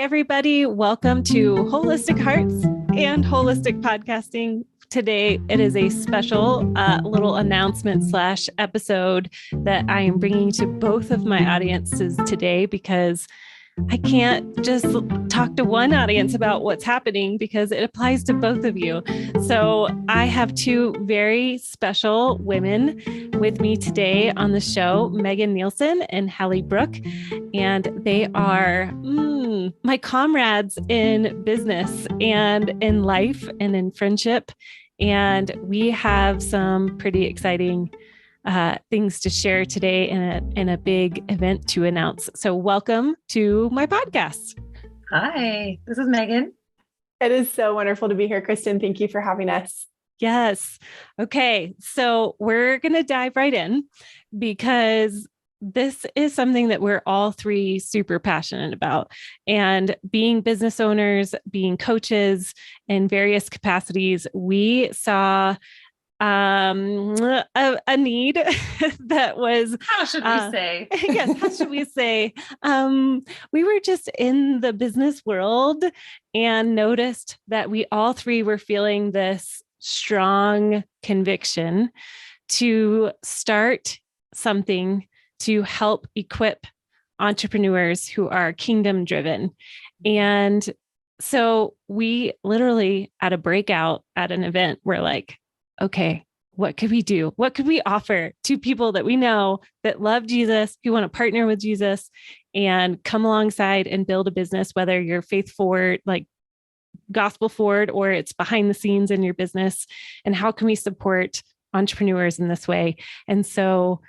everybody. Welcome to Holistic Hearts and Holistic Podcasting. Today, it is a special little announcement / episode that I am bringing to both of my audiences today because I can't just talk to one audience about what's happening because it applies to both of you. So I have two very special women with me today on the show, Nilsen and Hally Brooke. And they are my comrades in business and in life and in friendship. And we have some pretty exciting things to share today in a big event to announce. So welcome to my podcast. Hi, this is Megan. It is so wonderful to be here, Kristin. Thank you for having us. Yes. Okay. So we're going to dive right in because this is something that we're all three super passionate about. And being business owners, being coaches in various capacities, we saw a need that was, how should we say? Yes, how should we say? We were just in the business world and noticed that we all three were feeling this strong conviction to start something to help equip entrepreneurs who are kingdom driven. And so we literally at a breakout at an event, we're like, okay, what could we do? What could we offer to people that we know that love Jesus, who want to partner with Jesus and come alongside and build a business, whether you're faith forward, like gospel forward, or it's behind the scenes in your business? And how can we support entrepreneurs in this way? And so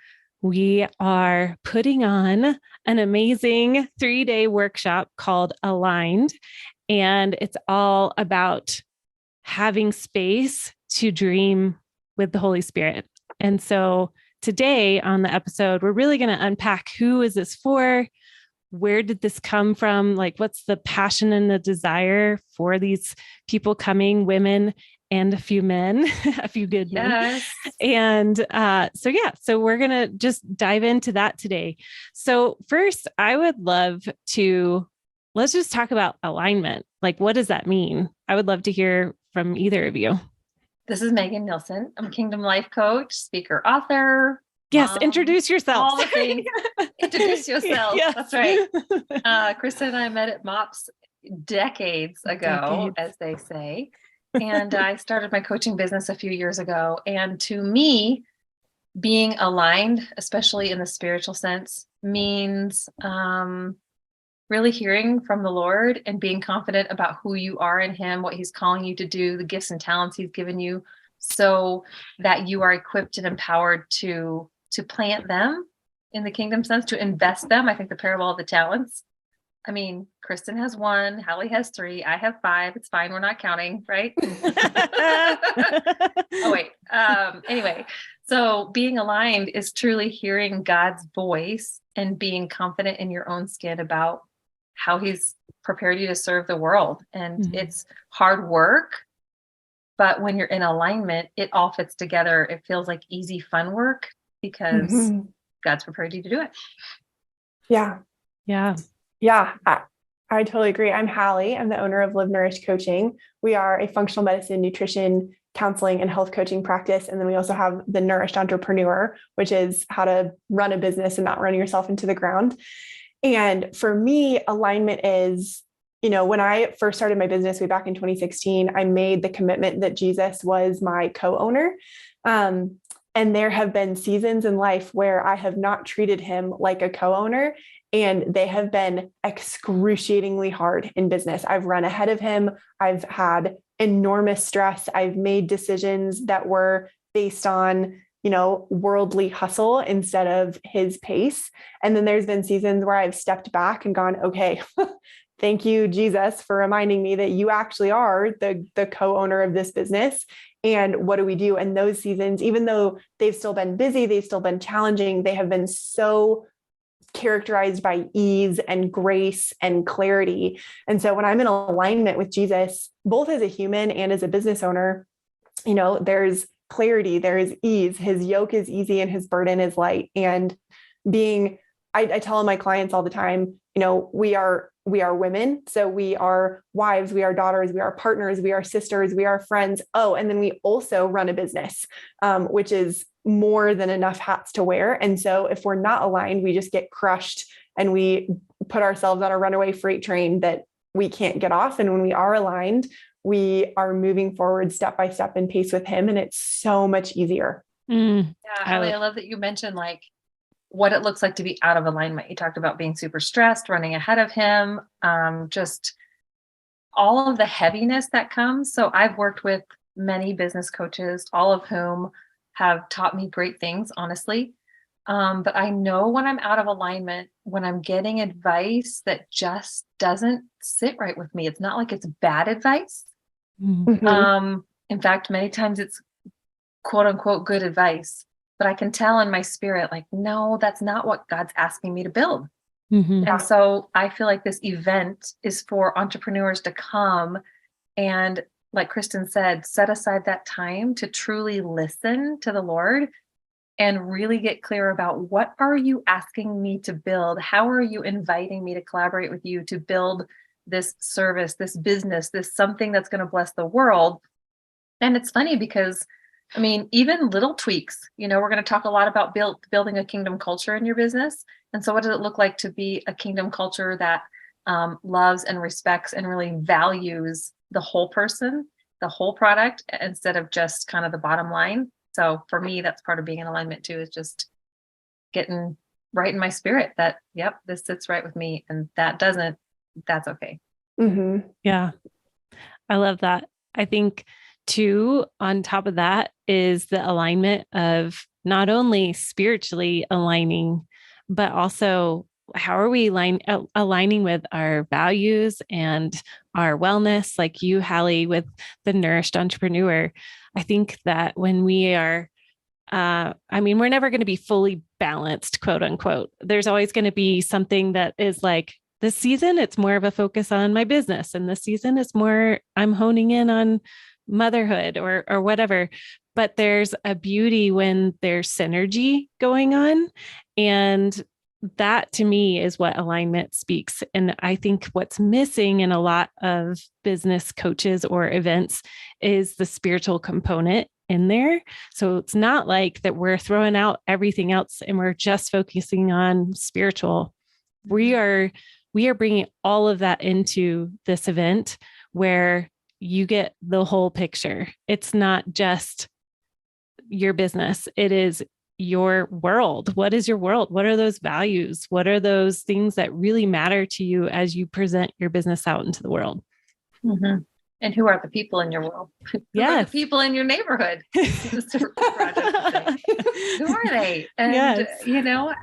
we are putting on an amazing 3-day workshop called Aligned. And it's all about having space to dream with the Holy Spirit. And so today on the episode, we're really going to unpack who is this for? Where did this come from? Like, what's the passion and the desire for these people coming, women and a few men, a few good men. And so we're going to just dive into that today. So first, I would love to, let's just talk about alignment. Like, what does that mean? I would love to hear from either of you. This is Megan Nilsen. I'm a Kingdom Life coach, speaker, author. Yes, introduce yourself. All the things. Introduce yourself. Yes. That's right. Kristin and I met at MOPS decades ago, as they say. And I started my coaching business a few years ago. And to me, being aligned, especially in the spiritual sense, means really hearing from the Lord and being confident about who you are in Him, what He's calling you to do, the gifts and talents He's given you, so that you are equipped and empowered to plant them in the kingdom sense, to invest them. I think the parable of the talents. I mean, Kristin has 1, Hally has 3, I have 5. It's fine. We're not counting, right? Oh, wait. Anyway, so being aligned is truly hearing God's voice and being confident in your own skin about how He's prepared you to serve the world. And it's hard work, but when you're in alignment, it all fits together. It feels like easy, fun work because God's prepared you to do it. Yeah. I totally agree. I'm Hally. I'm the owner of Live Nourished Coaching. We are a functional medicine, nutrition, counseling, and health coaching practice. And then we also have the Nourished Entrepreneur, which is how to run a business and not run yourself into the ground. And for me, alignment is, when I first started my business way back in 2016, I made the commitment that Jesus was my co-owner. And there have been seasons in life where I have not treated Him like a co-owner, and they have been excruciatingly hard in business. I've run ahead of Him. I've had enormous stress. I've made decisions that were based on, worldly hustle instead of His pace. And then there's been seasons where I've stepped back and gone, okay, thank you, Jesus, for reminding me that you actually are the co-owner of this business. And what do we do? And those seasons, even though they've still been busy, they've still been challenging, they have been so characterized by ease and grace and clarity. And so when I'm in alignment with Jesus, both as a human and as a business owner, there's clarity, there is ease. His yoke is easy and His burden is light. And I tell my clients all the time, we are we are women. So we are wives, we are daughters, we are partners, we are sisters, we are friends. Oh, and then we also run a business, which is more than enough hats to wear. And so if we're not aligned, we just get crushed and we put ourselves on a runaway freight train that we can't get off. And when we are aligned, we are moving forward step by step in pace with him. And it's so much easier. Yeah, Hally, I love that you mentioned like what it looks like to be out of alignment. You talked about being super stressed, running ahead of him, just all of the heaviness that comes. So I've worked with many business coaches, all of whom have taught me great things, honestly. But I know when I'm out of alignment, when I'm getting advice that just doesn't sit right with me. It's not like it's bad advice. Mm-hmm. In fact, many times it's quote unquote good advice, but I can tell in my spirit, like, no, that's not what God's asking me to build. Mm-hmm. And so I feel like this event is for entrepreneurs to come and, like Kristin said, set aside that time to truly listen to the Lord and really get clear about what are you asking me to build? How are you inviting me to collaborate with you to build this service, this business, this something that's going to bless the world? And it's funny because, I mean, even little tweaks, we're going to talk a lot about building a kingdom culture in your business. And so what does it look like to be a kingdom culture that loves and respects and really values the whole person, the whole product, instead of just kind of the bottom line? So for me, that's part of being in alignment too, is just getting right in my spirit that, yep, this sits right with me, and that doesn't, that's okay. Mm-hmm. Yeah. I love that. I think too, on top of that is the alignment of not only spiritually aligning, but also how are we aligning with our values and our wellness, like you, Hally, with the Nourished Entrepreneur. I think that when we are, we're never going to be fully balanced, quote unquote. There's always going to be something that is like, this season, it's more of a focus on my business. And this season, it's more, I'm honing in on motherhood or whatever. But there's a beauty when there's synergy going on. And that to me is what alignment speaks. And I think what's missing in a lot of business coaches or events is the spiritual component in there. So it's not like that we're throwing out everything else and we're just focusing on spiritual. We are bringing all of that into this event where you get the whole picture. It's not just your business. It is your world. What is your world? What are those values? What are those things that really matter to you as you present your business out into the world? Mm-hmm. And who are the people in your world? Who are the people in your neighborhood? Who are they? And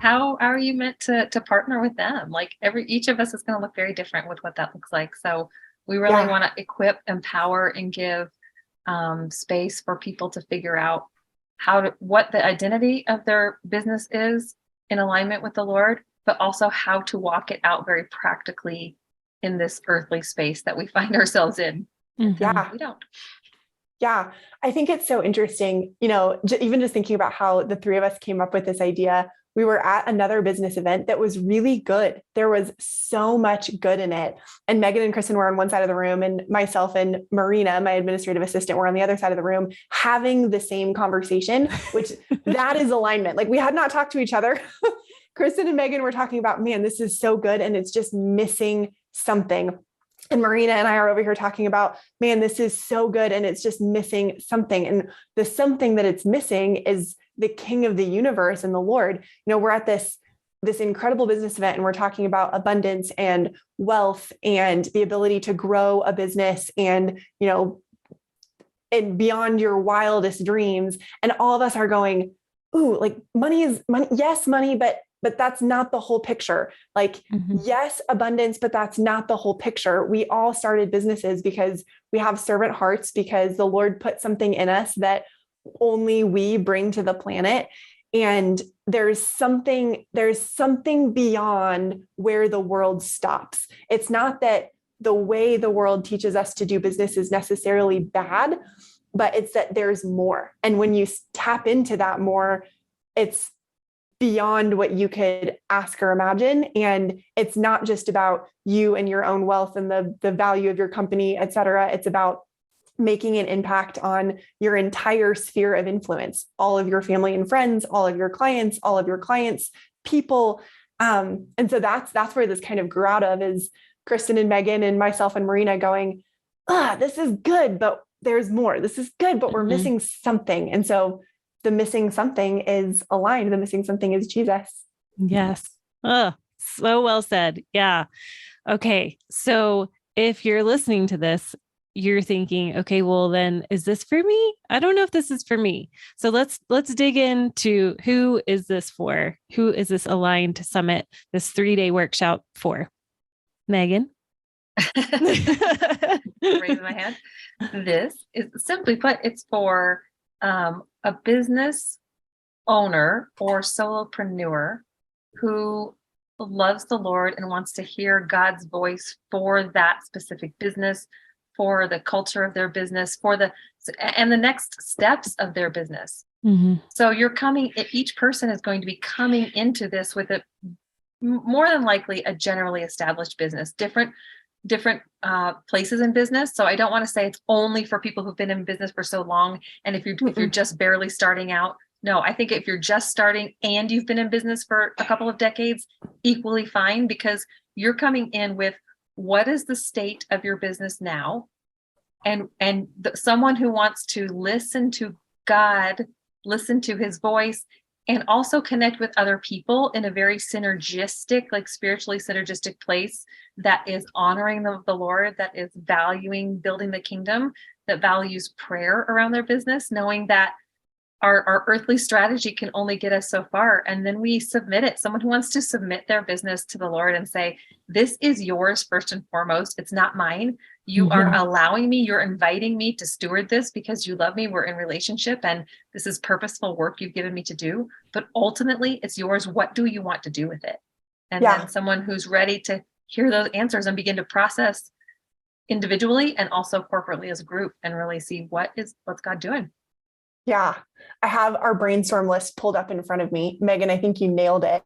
how are you meant to partner with them? Like each of us is going to look very different with what that looks like. So we really want to equip, empower, and give space for people to figure out what the identity of their business is in alignment with the Lord, but also how to walk it out very practically in this earthly space that we find ourselves in. Mm-hmm. Yeah. We don't. Yeah. I think it's so interesting, even just thinking about how the three of us came up with this idea. We were at another business event that was really good. There was so much good in it. And Megan and Kristin were on one side of the room, and myself and Marina, my administrative assistant, were on the other side of the room having the same conversation, which that is alignment. Like we had not talked to each other. Kristin and Megan were talking about, man, this is so good. And it's just missing something. And Marina and I are over here talking about, man, this is so good. And it's just missing something. And the something that it's missing is the King of the universe and the Lord. We're at this incredible business event, and we're talking about abundance and wealth and the ability to grow a business and, and beyond your wildest dreams. And all of us are going, ooh, like money is money. Yes, money, but that's not the whole picture. Like, yes, abundance, but that's not the whole picture. We all started businesses because we have servant hearts, because the Lord put something in us that only we bring to the planet. And there's something beyond where the world stops. It's not that the way the world teaches us to do business is necessarily bad, but it's that there's more. And when you tap into that more, it's beyond what you could ask or imagine. And it's not just about you and your own wealth and the value of your company, et cetera. It's about making an impact on your entire sphere of influence, all of your family and friends, all of your clients, people. And so that's where this kind of grew out of, is Kristin and Megan and myself and Marina going, this is good, but there's more. This is good, but we're missing something. And so the missing something is aligned. The missing something is Jesus. Yes. Oh, so well said. Yeah. Okay. So if you're listening to this, you're thinking, okay, well then, is this for me? I don't know if this is for me. So let's dig into, who is this for? Who is this Aligned Summit, this 3-day workshop for? Megan? Raising my hand. This is, simply put, it's for a business owner or solopreneur who loves the Lord and wants to hear God's voice for that specific business, for the culture of their business, and the next steps of their business. So each person is going to be coming into this with a more than likely a generally established business, different places in business. So I don't want to say it's only for people who've been in business for so long. And if you're just barely starting out, no, I think if you're just starting and you've been in business for a couple of decades, equally fine, because you're coming in with, what is the state of your business now? And someone who wants to listen to God, listen to his voice, and also connect with other people in a very synergistic, like spiritually synergistic place that is honoring the Lord, that is valuing building the kingdom, that values prayer around their business, knowing that our earthly strategy can only get us so far. And then we submit it. Someone who wants to submit their business to the Lord and say, this is yours first and foremost. It's not mine. You are allowing me, you're inviting me to steward this because you love me. We're in relationship and this is purposeful work you've given me to do. But ultimately it's yours. What do you want to do with it? And then someone who's ready to hear those answers and begin to process individually and also corporately as a group and really see what's God doing. Yeah, I have our brainstorm list pulled up in front of me. Megan, I think you nailed it.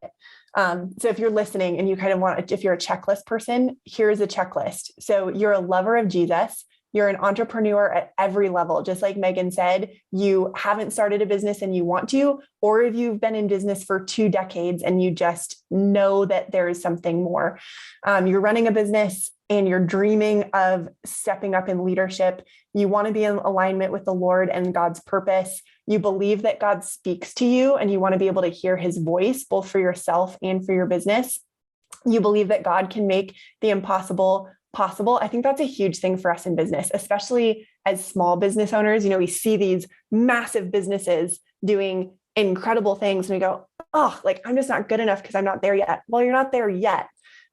So if you're listening and you kind of if you're a checklist person, here's a checklist. So you're a lover of Jesus. You're an entrepreneur at every level. Just like Megan said, you haven't started a business and you want to, or if you've been in business for 2 decades and you just know that there is something more. You're running a business and you're dreaming of stepping up in leadership. You want to be in alignment with the Lord and God's purpose. You believe that God speaks to you and you want to be able to hear his voice, both for yourself and for your business. You believe that God can make the impossible possible. I think that's a huge thing for us in business, especially as small business owners. You know, we see these massive businesses doing incredible things and we go, oh, like, I'm just not good enough because I'm not there yet. Well, you're not there yet.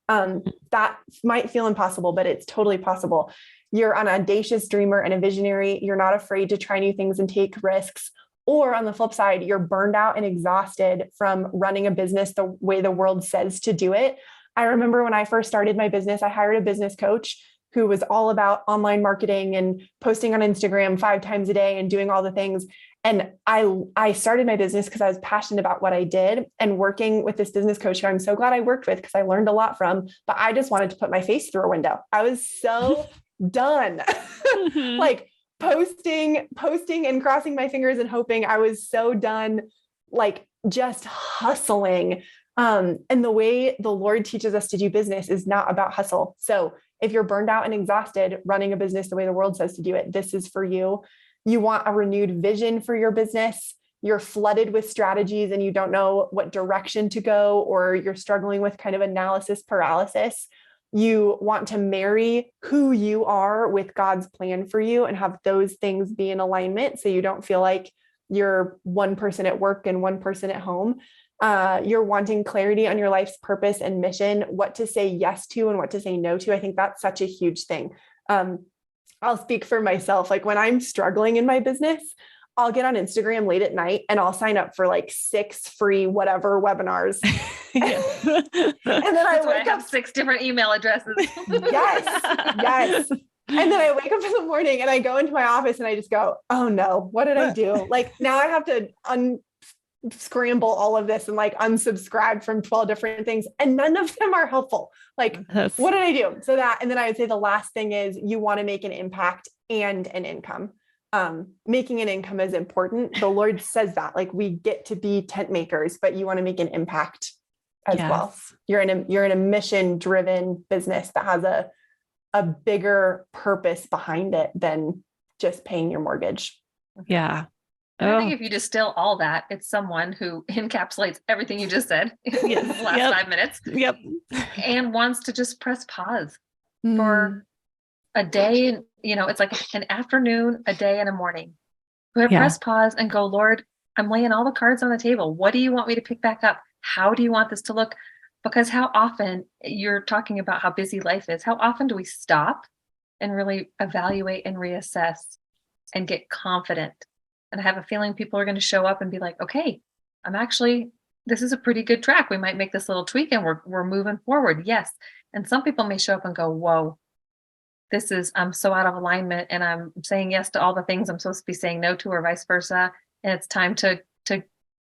That might feel impossible, but it's totally possible. You're an audacious dreamer and a visionary. You're not afraid to try new things and take risks. Or on the flip side, you're burned out and exhausted from running a business the way the world says to do it. I remember when I first started my business, I hired a business coach who was all about online marketing and posting on Instagram 5 times a day and doing all the things. And I started my business because I was passionate about what I did, and working with this business coach who I'm so glad I worked with because I learned a lot from, but I just wanted to put my face through a window. I was so done. Like posting and crossing my fingers and hoping. I was so done, like just hustling. And the way the Lord teaches us to do business is not about hustle. So if you're burned out and exhausted running a business the way the world says to do it, this is for you. You want a renewed vision for your business. You're flooded with strategies and you don't know what direction to go, or you're struggling with kind of analysis paralysis. You want to marry who you are with God's plan for you and have those things be in alignment so you don't feel like you're one person at work and one person at home. You're wanting clarity on your life's purpose and mission, what to say yes to and what to say no to. I think that's such a huge thing. I'll speak for myself. Like when I'm struggling in my business, I'll get on Instagram late at night and I'll sign up for like 6 free whatever webinars. And then I have 6 different email addresses. Yes. And then I wake up in the morning and I go into my office and I just go, oh no, what did I do? Like now I have to scramble all of this and like unsubscribe from 12 different things, and none of them are helpful. Like, what did I do? So that, and then I would say the last thing is you want to make an impact and an income. Making an income is important. The Lord says that, like, we get to be tent makers, but you want to make an impact as well. You're in a mission driven business that has a bigger purpose behind it than just paying your mortgage. Yeah. I think if you distill all that, it's someone who encapsulates everything you just said in the last 5 minutes. Yep. And wants to just press pause for a day. It's like an afternoon, a day, and a morning. Press pause and go, Lord, I'm laying all the cards on the table. What do you want me to pick back up? How do you want this to look? Because how often, you're talking about how busy life is, how often do we stop and really evaluate and reassess and get confident? And I have a feeling people are going to show up and be like, okay, this is a pretty good track. We might make this little tweak and we're moving forward. Yes. And some people may show up and go, whoa, I'm so out of alignment and I'm saying yes to all the things I'm supposed to be saying no to, or vice versa. And it's time to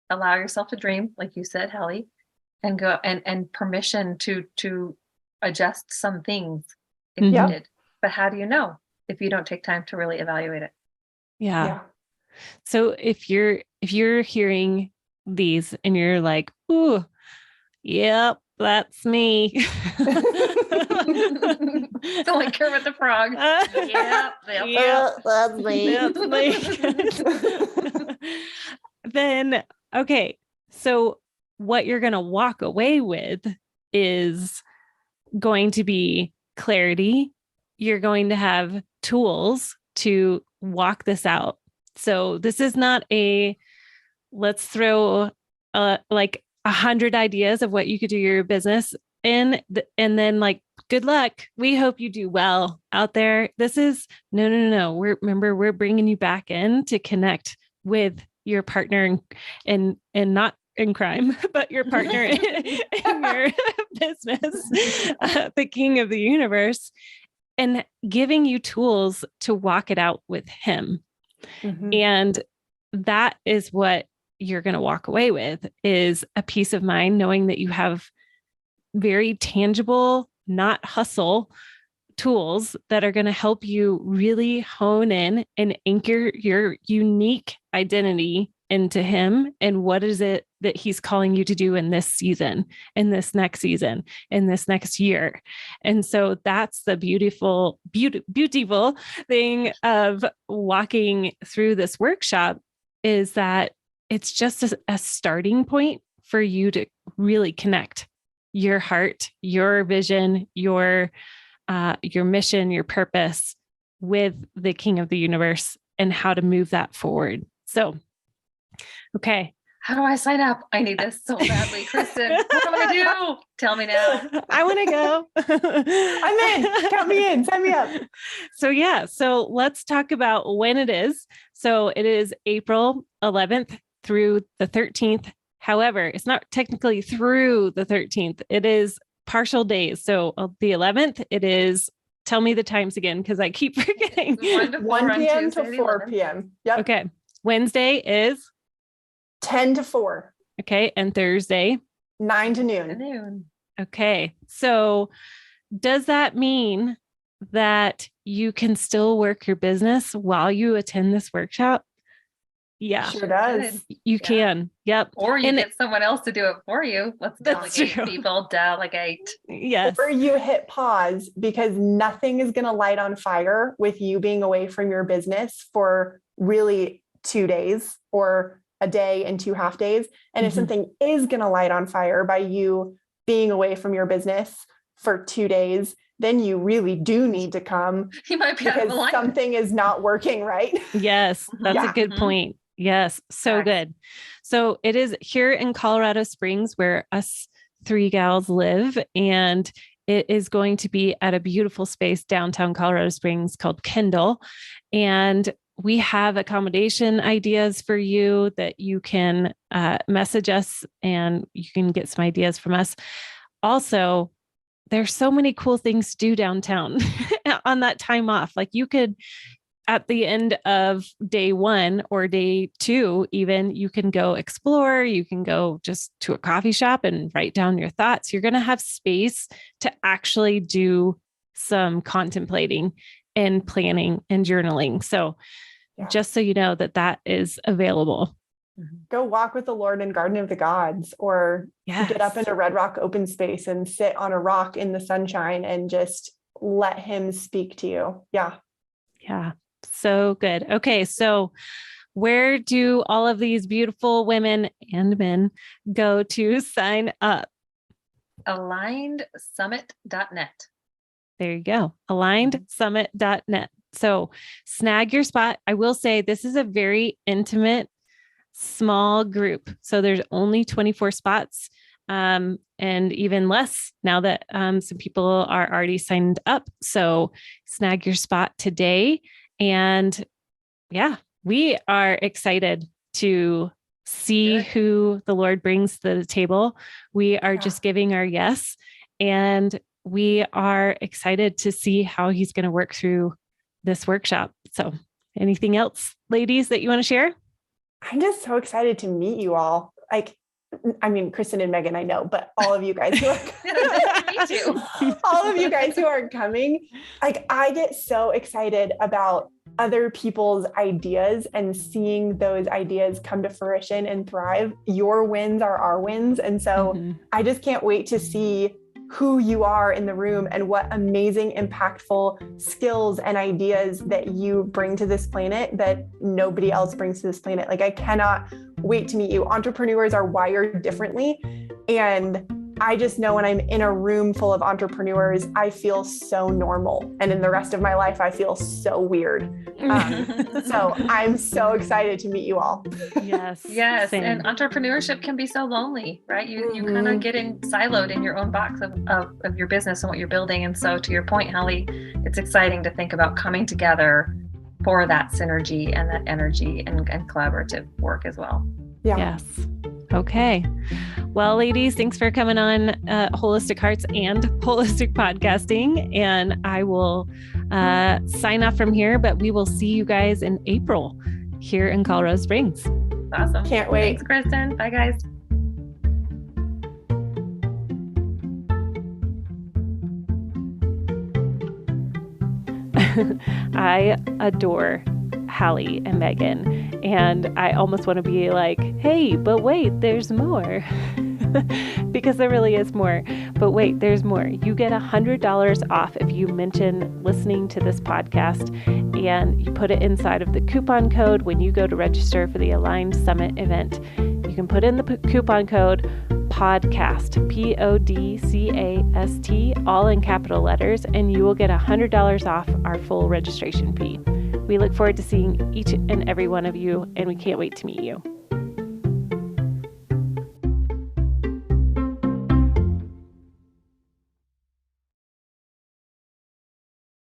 allow yourself to dream, like you said, Hally, and go and permission to adjust some things if needed. But how do you know if you don't take time to really evaluate it? Yeah. So if you're hearing these and you're like, ooh, yep, that's me. It's like Kermit the Frog. Yep, that's me. That's me. Then, okay. So what you're going to walk away with is going to be clarity. You're going to have tools to walk this out. So this is not let's throw like 100 ideas of what you could do your business in, and then like, good luck. We hope you do well out there. This is no. We're bringing you back in to connect with your partner and not in crime, but your partner in your business, the king of the universe, and giving you tools to walk it out with him. Mm-hmm. And that is what you're going to walk away with, is a peace of mind, knowing that you have very tangible, not hustle tools that are going to help you really hone in and anchor your unique identity into him. And what is it that he's calling you to do in this season, in this next season, in this next year? And so that's the beautiful thing of walking through this workshop, is that it's just a starting point for you to really connect your heart, your vision, your mission, your purpose with the King of the universe, and how to move that forward. So, okay. How do I sign up? I need this so badly, Kristin. What do I do? Tell me now. I want to go. I'm in. Count me in. Sign me up. So let's talk about when it is. So it is April 11th through the 13th. However, it's not technically through the 13th. It is partial days. So the 11th, it is, tell me the times again, because I keep forgetting. 1 p.m. to 4 p.m. Yep. Okay. Wednesday is 10 to 4. Okay. And Thursday? 9 to noon. Okay. So does that mean that you can still work your business while you attend this workshop? Yeah. Sure does. You can. Yep. Or you get someone else to do it for you. Let's delegate people. Delegate. Yes. Or you hit pause, because nothing is going to light on fire with you being away from your business for really 2 days or a day and 2 half days. And if something is going to light on fire by you being away from your business for 2 days, then you really do need to come. You might be because something is not working right. Yes, that's a good point. Yes, so good. So it is here in Colorado Springs where us 3 gals live, and it is going to be at a beautiful space downtown Colorado Springs called Kendall. And we have accommodation ideas for you that you can message us and you can get some ideas from us. Also, there's so many cool things to do downtown on that time off. Like you could at the end of day 1 or day 2, even, you can go explore, you can go just to a coffee shop and write down your thoughts. You're going to have space to actually do some contemplating and planning and journaling. So just so you know that is available. Go walk with the Lord in Garden of the Gods, or get up in a Red Rock open space and sit on a rock in the sunshine and just let him speak to you. Yeah. Yeah. So good. Okay. So where do all of these beautiful women and men go to sign up? AlignedSummit.net. There you go. AlignedSummit.net. So snag your spot. I will say this is a very intimate, small group. So there's only 24 spots, and even less now that some people are already signed up. So snag your spot today. And we are excited to see who the Lord brings to the table. We are just giving our yes, and we are excited to see how he's going to work through this workshop. So anything else, ladies, that you want to share? I'm just so excited to meet you all. Kristin and Megan, I know, but all of you guys who are Me too. all of you guys who are coming, I get so excited about other people's ideas and seeing those ideas come to fruition and thrive. Your wins are our wins. And so I just can't wait to see who you are in the room and what amazing, impactful skills and ideas that you bring to this planet that nobody else brings to this planet. I cannot wait to meet you. Entrepreneurs are wired differently. And I just know when I'm in a room full of entrepreneurs, I feel so normal. And in the rest of my life, I feel so weird. So I'm so excited to meet you all. Yes. Same. And entrepreneurship can be so lonely, right? You kind of get siloed in your own box of your business and what you're building. And so to your point, Hally, it's exciting to think about coming together for that synergy and that energy and collaborative work as well. Yeah. Yes. Okay. Well, ladies, thanks for coming on Holistic Hearts and Holistic Podcasting. And I will sign off from here, but we will see you guys in April here in Colorado Springs. Awesome. Can't wait. Thanks, Kristin. Bye, guys. I adore Hally and Megan, and I almost want to be like, hey, but wait, there's more. Because there really is more. But wait, there's more. You get $100 off if you mention listening to this podcast, and you put it inside of the coupon code when you go to register for the Aligned Summit event. You can put in the coupon code PODCAST, PODCAST, all in capital letters, and you will get $100 off our full registration fee. We look forward to seeing each and every one of you, and we can't wait to meet you.